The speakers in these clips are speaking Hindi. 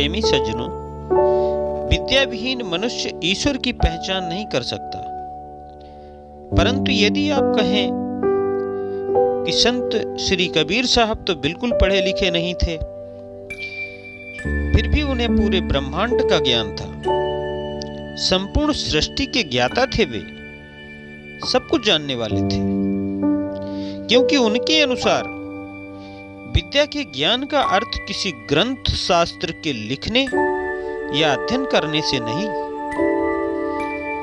प्रेमी सज्जनों, विद्याविहीन मनुष्य ईश्वर की पहचान नहीं कर सकता। परंतु यदि आप कहें कि संत श्री कबीर साहब तो बिल्कुल पढ़े लिखे नहीं थे, फिर भी उन्हें पूरे ब्रह्मांड का ज्ञान था, संपूर्ण सृष्टि के ज्ञाता थे, वे सब कुछ जानने वाले थे, क्योंकि उनके अनुसार विद्या के ज्ञान का अर्थ किसी ग्रंथ शास्त्र के लिखने या अध्ययन करने से नहीं,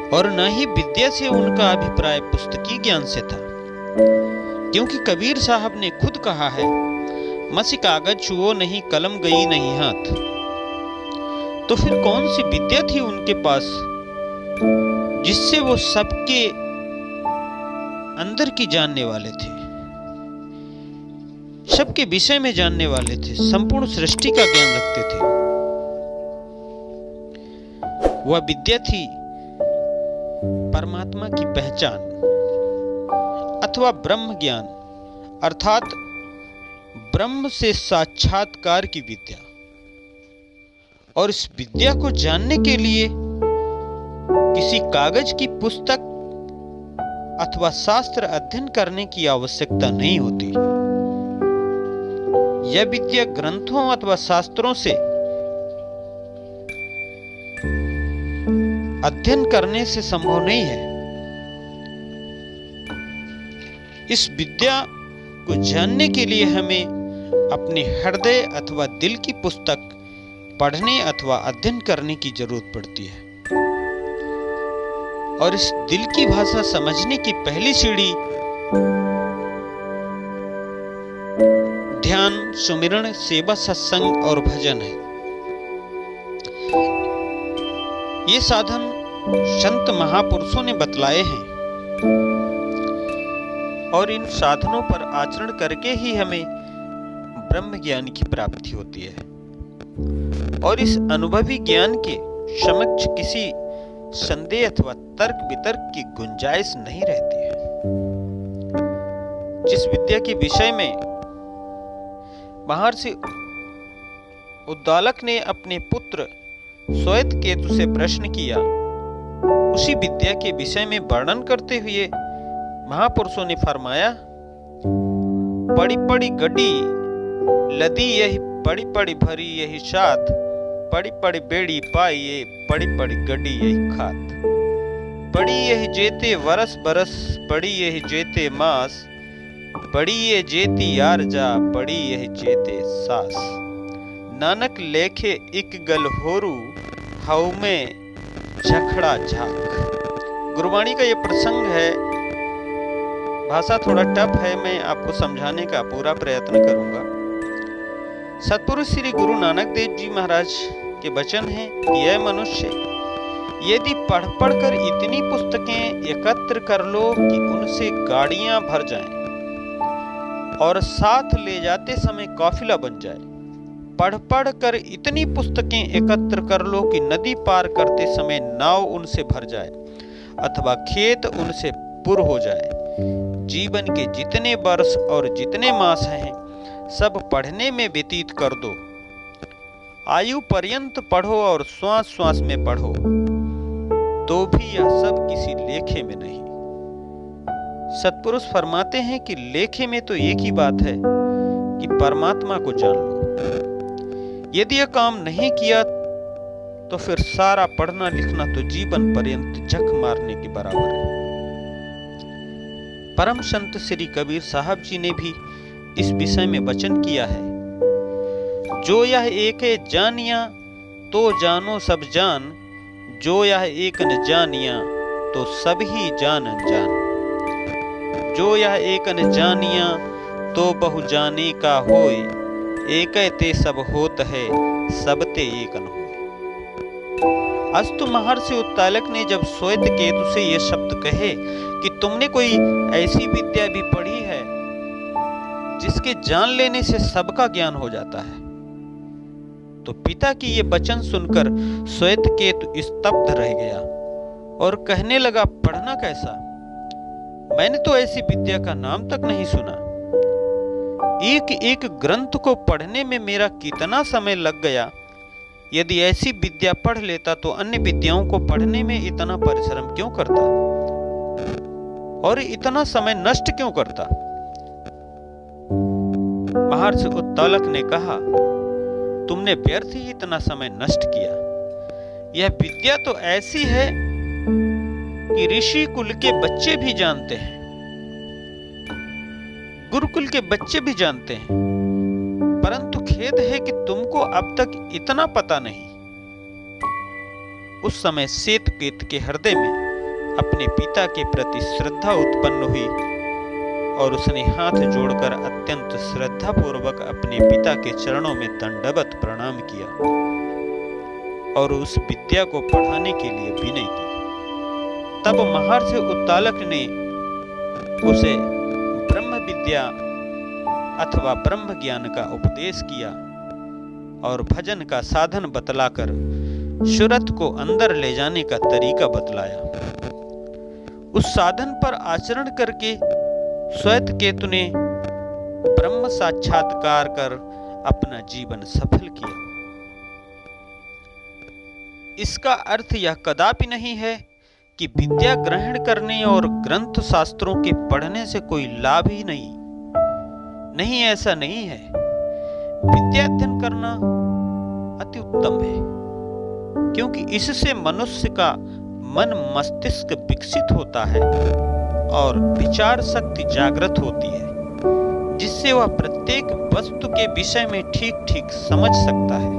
और न ही विद्या से उनका अभिप्राय पुस्तकीय ज्ञान से था, क्योंकि कबीर साहब ने खुद कहा है, मसी कागज छुओ नहीं, कलम गई नहीं हाथ। तो फिर कौन सी विद्या थी उनके पास जिससे वो सबके अंदर की जानने वाले थे, सबके विषय में जानने वाले थे, संपूर्ण सृष्टि का ज्ञान रखते थे। वह विद्या थी परमात्मा की पहचान अथवा ब्रह्म ज्ञान, अर्थात ब्रह्म से साक्षात्कार की विद्या। और इस विद्या को जानने के लिए किसी कागज की पुस्तक अथवा शास्त्र अध्ययन करने की आवश्यकता नहीं होती। यह विद्या ग्रंथों अथवा शास्त्रों से अध्ययन करने से संभव नहीं है। इस विद्या को जानने के लिए हमें अपने हृदय अथवा दिल की पुस्तक पढ़ने अथवा अध्ययन करने की जरूरत पड़ती है। और इस दिल की भाषा समझने की पहली सीढ़ी ध्यान, सुमिरन, सेवा, सत्संग और भजन है। ये साधन संत महापुरुषों ने बतलाए हैं, और इन साधनों पर आचरण करके ही हमें ब्रह्म ज्ञान की प्राप्ति होती है। और इस अनुभवी ज्ञान के समक्ष किसी संदेह अथवा तर्क वितर्क की गुंजाइश नहीं रहती है। जिस विद्या के विषय में महर्षि उद्दालक ने अपने पुत्र श्वेतकेतु से प्रश्न किया, उसी विद्या के विषय में वर्णन करते हुए महापुरुषों ने फरमाया, पड़ी पड़ी गड्डी लदी यही पड़ी पड़ी भरी यही साथ, पड़ी पड़ी बेड़ी पाई ये पड़ी पड़ी गड्डी यही खात, पड़ी यही जेते वरस बरस, पड़ी यही जेते मास, पड़ी ये जेती यार जा, पड़ी यही जेते सास, नानक लेखे इक गल होरू, हाउ में झखड़ा झाक। गुरबाणी का ये प्रसंग है, भाषा थोड़ा टफ है, मैं आपको समझाने का पूरा प्रयत्न करूंगा। सतपुरुष श्री गुरु नानक देव जी महाराज के वचन हैं कि यह मनुष्य यदि पढ़ पढ़कर इतनी पुस्तकें एकत्र कर लो कि उनसे गाड़ियां भर जाएं और साथ ले जाते समय काफिला बन जाए, पढ़ पढ़ कर इतनी पुस्तकें एकत्र कर लो कि नदी पार करते समय नाव उनसे भर जाए अथवा खेत उनसे पुर हो जाए, जीवन के जितने वर्ष और जितने मास हैं सब पढ़ने में व्यतीत कर दो, आयु पर्यंत पढ़ो और श्वास श्वास में पढ़ो, तो भी यह सब किसी लेखे में नहीं। सतपुरुष फरमाते हैं कि लेखे में तो एक ही बात है कि परमात्मा को जान लो। यदि यह काम नहीं किया तो फिर सारा पढ़ना लिखना तो जीवन पर्यंत झक मारने के बराबर है। परम संत श्री कबीर साहब जी ने भी इस विषय में वचन किया है, जो यह एक है जानिया तो जानो सब जान, जो यह एक न जानिया तो सब ही जान अनजान, जो यह एक न जानिया तो बहु जाने का होय, एक ते सब होत है सब ते एक न होय। अस्तु महर्षि उत्तालक ने जब श्वेतकेतु से ये शब्द कहे कि तुमने कोई ऐसी विद्या भी पढ़ी है जिसके जान लेने से सबका ज्ञान हो जाता है, तो पिता की ये वचन सुनकर श्वेतकेतु स्तब्ध रह गया और कहने लगा, पढ़ना कैसा? मैंने तो ऐसी विद्या का नाम तक नहीं सुना। एक एक ग्रंथ को पढ़ने में मेरा कितना समय लग गया यदि ऐसी विद्या पढ़ लेता तो अन्य विद्याओं को पढ़ने में इतना परिश्रम क्यों करता और इतना समय नष्ट क्यों करता? महर्षि उत्तालक ने कहा, तुमने व्यर्थ ही इतना समय नष्ट किया। यह विद्या तो ऐसी है कि ऋषि कुल के बच्चे भी जानते हैं, गुरुकुल के बच्चे भी जानते हैं, परंतु खेद है कि तुमको अब तक इतना पता नहीं। उस समय श्वेतकेतु के हृदय में अपने पिता के प्रति श्रद्धा उत्पन्न हुई और उसने हाथ जोड़कर अत्यंत श्रद्धा पूर्वक अपने पिता के चरणों में दंडवत प्रणाम किया और उस विद्या को पढ़ाने के लिए विनय की। तब महर्षि उत्तालक ने उसे ब्रह्म विद्या अथवा ब्रह्म ज्ञान का उपदेश किया और भजन का साधन बतलाकर सुरथ को अंदर ले जाने का तरीका बतलाया। उस साधन पर आचरण करके श्वेतकेतु ने ब्रह्म साक्षात्कार कर अपना जीवन सफल किया। इसका अर्थ यह कदापि नहीं है कि विद्या ग्रहण करने और ग्रंथ शास्त्रों के पढ़ने से कोई लाभ ही नहीं, ऐसा नहीं है। विद्या अध्ययन करना अति उत्तम है, क्योंकि इससे मनुष्य का मन मस्तिष्क विकसित होता है और विचार शक्ति जागृत होती है, जिससे वह प्रत्येक वस्तु के विषय में ठीक ठीक समझ सकता है।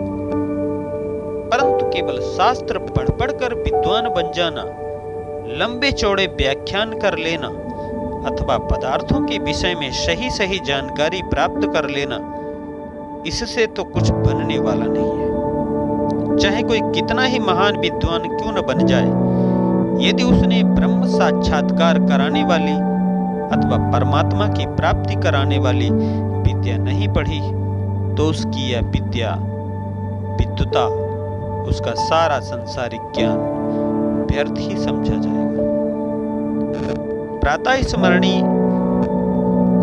परंतु केवल शास्त्र पढ़ पढ़कर विद्वान बन जाना, लंबे चौड़े व्याख्यान कर लेना अथवा पदार्थों के विषय में सही सही जानकारी प्राप्त कर लेना, इससे तो कुछ बनने वाला नहीं है। चाहे कोई कितना ही महान विद्वान क्यों न बन जाए, यदि उसने ब्रह्म साक्षात्कार कराने वाली अथवा परमात्मा की प्राप्ति कराने वाली विद्या नहीं पढ़ी, तो उसकी यह विद्वता, उसका सारा संसारिक ज्ञान व्यर्थ ही समझा जाएगा। प्रातः स्मरणीय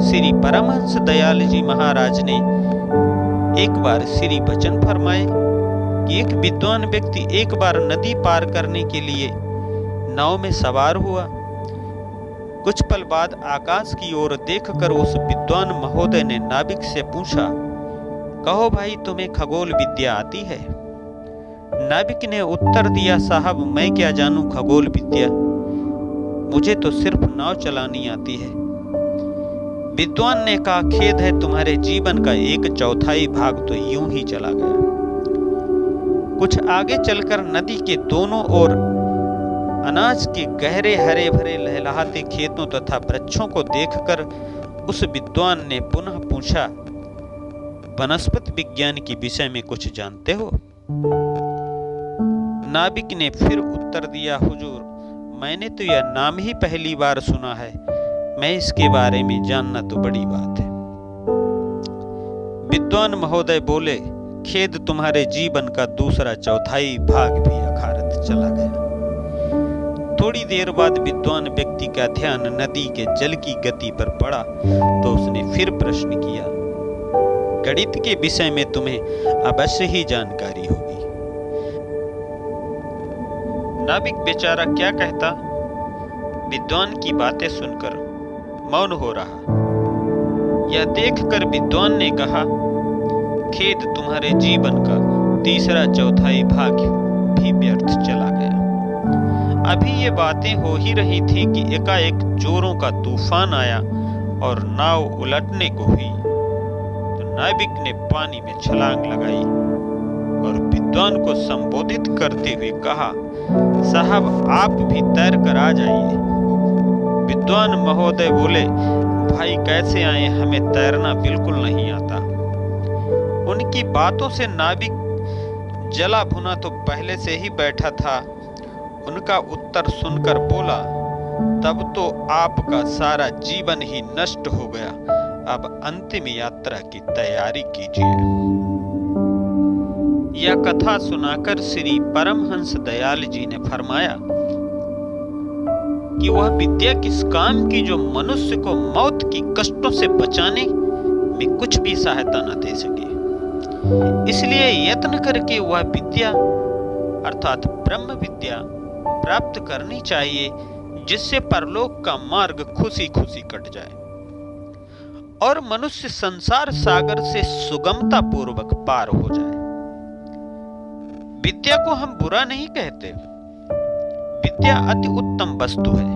श्री परमहंस दयाल जी महाराज ने एक बार श्री वचन फरमाए कि एक विद्वान व्यक्ति एक बार नदी पार करने के लिए नाव में सवार हुआ। कुछ पल बाद आकाश की ओर देखकर उस विद्वान महोदय ने नाविक से पूछा, कहो भाई, तुम्हें खगोल विद्या आती है? नाविक ने उत्तर दिया, साहब मैं क्या जानूं खगोल विद्या, मुझे तो सिर्फ नाव चलानी आती है। विद्वान ने कहा, खेद है, तुम्हारे जीवन का 1/4 भाग तो यूं ही चला गया। कुछ आगे चलकर नदी के दोनों ओर अनाज के गहरे हरे भरे लहलहाते खेतों तथा वृक्षों को देखकर उस विद्वान ने पुनः पूछा, वनस्पति विज्ञान के विषय में कुछ जानते हो? नाविक ने फिर उत्तर दिया, हुजूर मैंने तो यह नाम ही पहली बार सुना है, मैं इसके बारे में जानना तो बड़ी बात है। विद्वान महोदय बोले, खेद, तुम्हारे जीवन का 2/4 भाग भी अखारत चला गया। थोड़ी देर बाद विद्वान व्यक्ति का ध्यान नदी के जल की गति पर पड़ा तो उसने फिर प्रश्न किया, गणित के विषय में तुम्हें अवश्य ही जानकारी होगी। नाविक बेचारा क्या कहता, विद्वान की बातें सुनकर मौन हो रहा। यह देखकर विद्वान ने कहा, खेद, तुम्हारे जीवन का 3/4 भाग भी व्यर्थ चला गया। अभी ये बातें हो ही रही थी कि एकाएक जोरों का तूफान आया और नाव उलटने को हुई। तो नाविक ने पानी में छलांग लगाई और विद्वान को संबोधित करते हुए कहा, साहब आप भी तैर कर आ जाइए। विद्वान महोदय बोले, भाई कैसे आए, हमें तैरना बिल्कुल नहीं आता। उनकी बातों से नाविक जला भुना तो पहले से ही बैठा था। उनका उत्तर सुनकर बोला, तब तो आपका सारा जीवन ही नष्ट हो गया, अब अंतिम यात्रा की तैयारी कीजिए। यह कथा सुनाकर श्री परमहंस दयाल जी ने फरमाया कि वह विद्या किस काम की जो मनुष्य को मौत की कष्टों से बचाने में कुछ भी सहायता न दे सके। इसलिए यत्न करके वह विद्या अर्थात ब्रह्म विद्या प्राप्त करनी चाहिए, जिससे परलोक का मार्ग खुशी खुशी कट जाए और मनुष्य संसार सागर से सुगमता पूर्वक पार हो जाए। विद्या को हम बुरा नहीं कहते। विद्या अति उत्तम वस्तु है।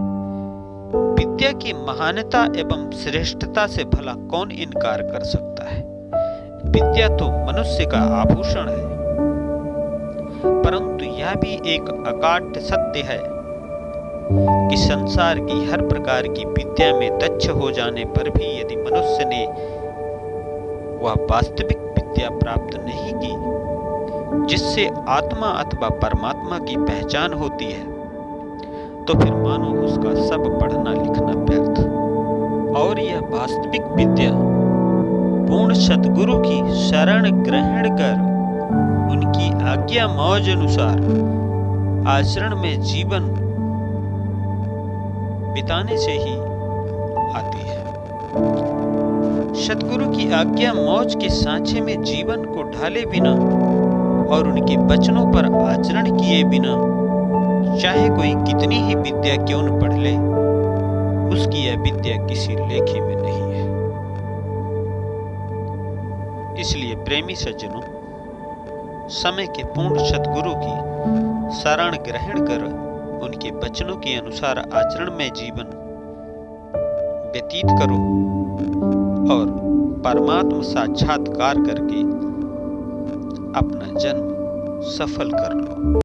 विद्या की महानता एवं श्रेष्ठता से भला कौन इनकार कर सकता है। विद्या तो मनुष्य का आभूषण है। परंतु यह भी एक अकाट्य सत्य है कि संसार की हर प्रकार की विद्या में दक्ष हो जाने पर भी यदि मनुष्य ने वह वास्तविक विद्या प्राप्त नहीं की, जिससे आत्मा अथवा परमात्मा की पहचान होती है, तो फिर मानो उसका सब पढ़ना लिखना व्यर्थ। और यह वास्तविक विद्या पूर्ण सद्गुरु की शरण ग्रहण कर उनकी आज्ञा मौज अनुसार आचरण में जीवन बिताने से ही आती है। सद्गुरु की आज्ञा मौज के सांचे में जीवन को ढाले बिना और उनके वचनों पर आचरण किए बिना चाहे कोई कितनी ही विद्या क्यों न पढ़ ले, उसकी यह विद्या किसी लेखे में नहीं है। इसलिए प्रेमी सज्जनों, समय के पूर्ण सद्गुरु की शरण ग्रहण कर उनके वचनों के अनुसार आचरण में जीवन व्यतीत करो और परमात्मा साक्षात्कार करके अपना जन्म सफल कर लो।